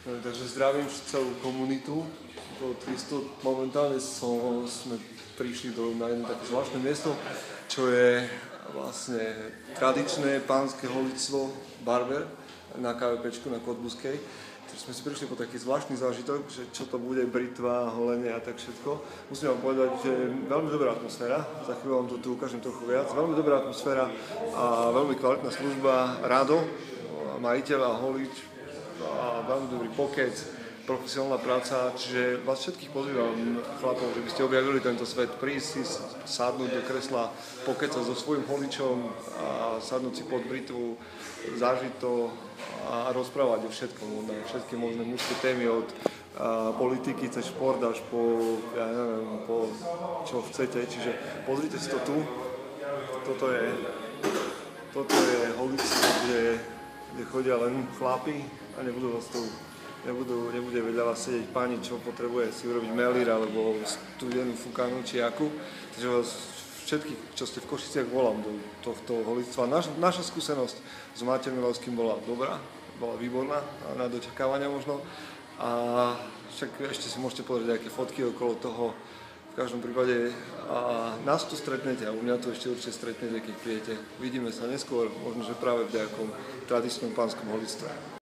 No, takže zdravím celú komunitu. Momentálne sme prišli na jedno také zvláštne miesto, čo je vlastne tradičné pánske holictvo Barber na KVPčku na Kotbuskej. Takže sme si prišli po taký zvláštny zážitok, že čo to bude, britva, holenie a tak všetko. Musím vám povedať, že veľmi dobrá atmosféra, za chvíľu vám to tu ukážem trochu viac. Veľmi dobrá atmosféra a veľmi kvalitná služba, Rado, majiteľ a holič a veľmi dobrý pokec, profesionálna práca, čiže vás všetkých pozývam, chlapov, že by ste objavili tento svet, prísť si sadnúť do kresla, pokecať so svojím holičom a sadnúť si pod britvu, zažiť to a rozprávať o všetkom, všetky možné mužské témy od politiky cez šport až po, ja neviem, po čo chcete, čiže pozrite si to tu, toto je holictvo, kde chodia len chlapi a nebude vedľa vás sedieť pani, čo potrebuje si urobiť melír alebo studenú fúkanú či akú. Takže vás všetkých, čo ste v Košiciach, volám do tohto holictva. Naša skúsenosť s Matejom Milavským bola dobrá, bola výborná, na dočakávania možno. A však ešte si môžete pozrieť nejaké fotky okolo toho. V každom prípade nás tu stretnete a u mňa tu ešte určite stretnete, keď prídete. Vidíme sa neskôr, možno že práve v nejakom tradičnom pánskom holictve.